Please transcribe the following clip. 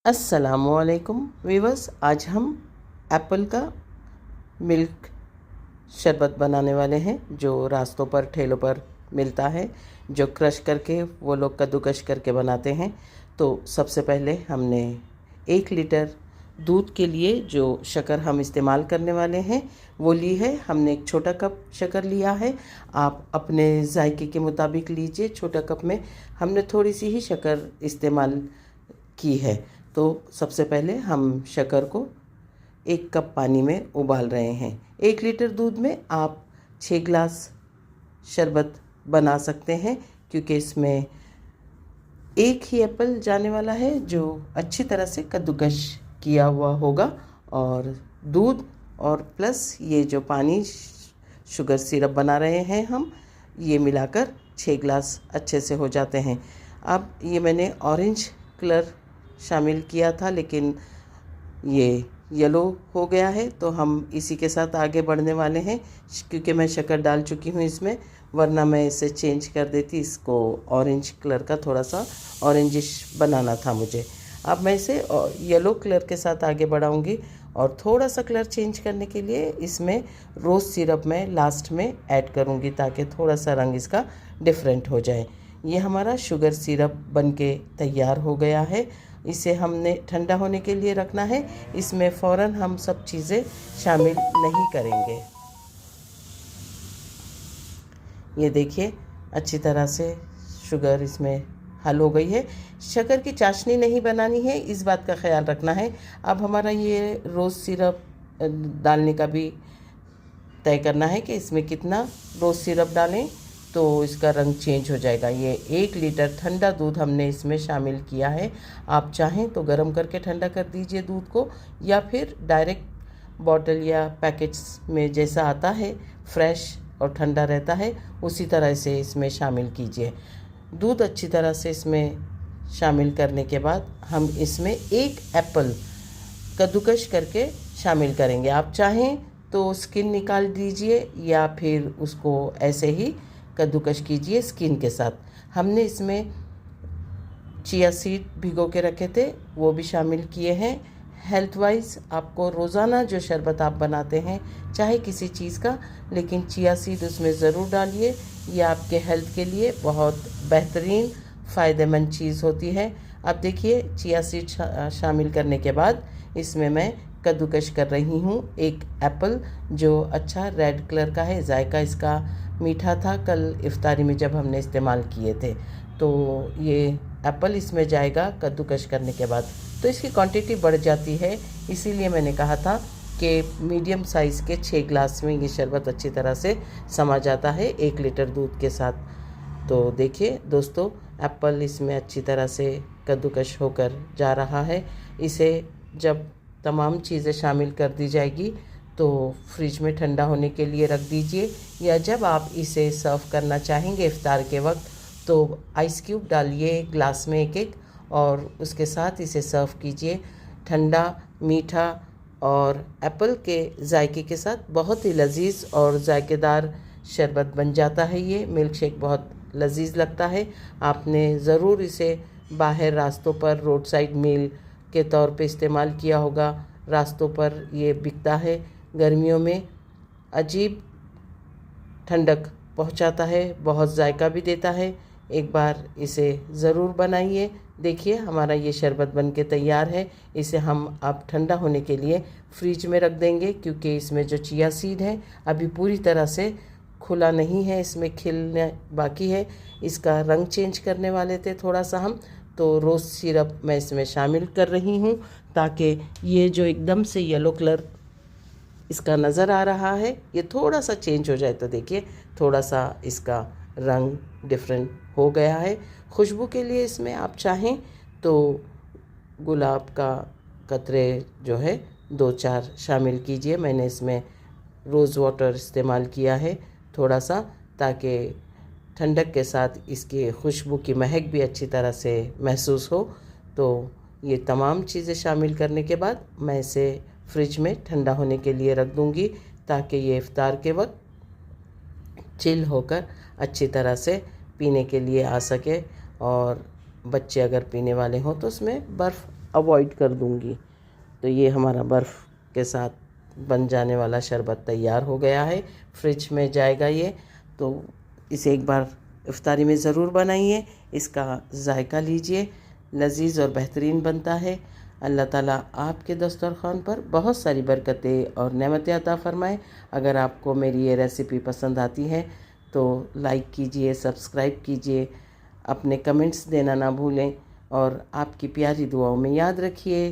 अस्सलामुअलैकुम वीवर्स, आज हम एप्पल का मिल्क शरबत बनाने वाले हैं जो रास्तों पर ठेलों पर मिलता है, जो क्रश करके वो लोग कद्दूकश करके बनाते हैं। तो सबसे पहले हमने 1 लीटर दूध के लिए जो शक्कर हम इस्तेमाल करने वाले हैं वो ली है। हमने एक छोटा कप शक्कर लिया है, आप अपने जायके के मुताबिक लीजिए। छोटा कप में हमने थोड़ी सी ही शक्कर इस्तेमाल की है। तो सबसे पहले हम शक्कर को 1 कप पानी में उबाल रहे हैं। 1 लीटर दूध में आप 6 ग्लास शरबत बना सकते हैं, क्योंकि इसमें एक ही एप्पल जाने वाला है जो अच्छी तरह से कद्दूकश किया हुआ होगा, और दूध और प्लस ये जो पानी शुगर सिरप बना रहे हैं हम, ये मिलाकर 6 ग्लास अच्छे से हो जाते हैं। अब ये मैंने ऑरेंज कलर शामिल किया था, लेकिन ये येलो हो गया है, तो हम इसी के साथ आगे बढ़ने वाले हैं। क्योंकि मैं शक्कर डाल चुकी हूँ इसमें, वरना मैं इसे चेंज कर देती, इसको ऑरेंज कलर का थोड़ा सा ऑरेंजिश बनाना था मुझे। अब मैं इसे येलो कलर के साथ आगे बढ़ाऊँगी, और थोड़ा सा कलर चेंज करने के लिए इसमें रोज़ सिरप मैं लास्ट में ऐड करूँगी, ताकि थोड़ा सा रंग इसका डिफरेंट हो जाए। ये हमारा शुगर सिरप बनके तैयार हो गया है। इसे हमने ठंडा होने के लिए रखना है। इसमें फ़ौरन हम सब चीज़ें शामिल नहीं करेंगे। ये देखिए, अच्छी तरह से शुगर इसमें हल हो गई है। शक्कर की चाशनी नहीं बनानी है, इस बात का ख्याल रखना है। अब हमारा ये रोज़ सिरप डालने का भी तय करना है कि इसमें कितना रोज़ सिरप डालें, तो इसका रंग चेंज हो जाएगा। ये 1 लीटर ठंडा दूध हमने इसमें शामिल किया है। आप चाहें तो गर्म करके ठंडा कर दीजिए दूध को, या फिर डायरेक्ट बॉटल या पैकेट्स में जैसा आता है फ्रेश और ठंडा रहता है, उसी तरह से इसमें शामिल कीजिए। दूध अच्छी तरह से इसमें शामिल करने के बाद हम इसमें 1 एप्पल कद्दूकश करके शामिल करेंगे। आप चाहें तो स्किन निकाल दीजिए, या फिर उसको ऐसे ही कद्दूकश कीजिए स्किन के साथ। हमने इसमें चिया सीड भिगो के रखे थे, वो भी शामिल किए हैं। हेल्थ वाइज आपको रोज़ाना जो शरबत आप बनाते हैं, चाहे किसी चीज़ का, लेकिन चिया सीड उसमें ज़रूर डालिए। ये आपके हेल्थ के लिए बहुत बेहतरीन फ़ायदेमंद चीज़ होती है। अब देखिए, चिया सीड शामिल करने के बाद इसमें मैं कद्दूकश कर रही हूँ 1 एप्पल, जो अच्छा रेड कलर का है। जायका इसका मीठा था, कल इफ्तारी में जब हमने इस्तेमाल किए थे। तो ये एप्पल इसमें जाएगा कद्दूकश करने के बाद, तो इसकी क्वांटिटी बढ़ जाती है। इसीलिए मैंने कहा था कि मीडियम साइज़ के 6 ग्लास में ये शरबत अच्छी तरह से समा जाता है 1 लीटर दूध के साथ। तो देखिए दोस्तों, एप्पल इसमें अच्छी तरह से कद्दूकश होकर जा रहा है। इसे जब तमाम चीज़ें शामिल कर दी जाएगी तो फ्रिज में ठंडा होने के लिए रख दीजिए, या जब आप इसे सर्व करना चाहेंगे इफ्तार के वक्त, तो आइस क्यूब डालिए ग्लास में 1-1, और उसके साथ इसे सर्व कीजिए। ठंडा, मीठा और एप्पल के जायके के साथ बहुत ही लजीज और जायकेदार शरबत बन जाता है। ये मिल्क शेक बहुत लजीज लगता है। आपने ज़रूर इसे बाहर रास्तों पर रोड साइड मील के तौर पे इस्तेमाल किया होगा। रास्तों पर ये बिकता है। गर्मियों में अजीब ठंडक पहुंचाता है, बहुत जायका भी देता है। एक बार इसे ज़रूर बनाइए। देखिए, हमारा ये शरबत बनके तैयार है। इसे हम अब ठंडा होने के लिए फ्रिज में रख देंगे, क्योंकि इसमें जो चिया सीड है अभी पूरी तरह से खुला नहीं है, इसमें खिलने बाकी है। इसका रंग चेंज करने वाले थे थोड़ा सा हम, तो रोज़ सिरप मैं इसमें शामिल कर रही हूँ, ताकि ये जो एकदम से येलो कलर इसका नज़र आ रहा है, ये थोड़ा सा चेंज हो जाए। तो देखिए, थोड़ा सा इसका रंग डिफरेंट हो गया है। खुशबू के लिए इसमें आप चाहें तो गुलाब का कतरे जो है 2-4 शामिल कीजिए। मैंने इसमें रोज़ वाटर इस्तेमाल किया है थोड़ा सा, ताकि ठंडक के साथ इसकी खुशबू की महक भी अच्छी तरह से महसूस हो। तो ये तमाम चीज़ें शामिल करने के बाद मैं इसे फ्रिज में ठंडा होने के लिए रख दूँगी, ताकि ये इफ़्तार के वक्त चिल होकर अच्छी तरह से पीने के लिए आ सके। और बच्चे अगर पीने वाले हों तो उसमें बर्फ़ अवॉइड कर दूँगी। तो ये हमारा बर्फ़ के साथ बन जाने वाला शरबत तैयार हो गया है, फ्रिज में जाएगा ये। तो इसे एक बार इफ्तारी में ज़रूर बनाइए, इसका जायका लीजिए, लजीज और बेहतरीन बनता है। अल्लाह ताला आपके दस्तरख़्वान पर बहुत सारी बरकतें और नेमतें अता फ़रमाए। अगर आपको मेरी ये रेसिपी पसंद आती है तो लाइक कीजिए, सब्सक्राइब कीजिए, अपने कमेंट्स देना ना भूलें और आपकी प्यारी दुआओं में याद रखिए।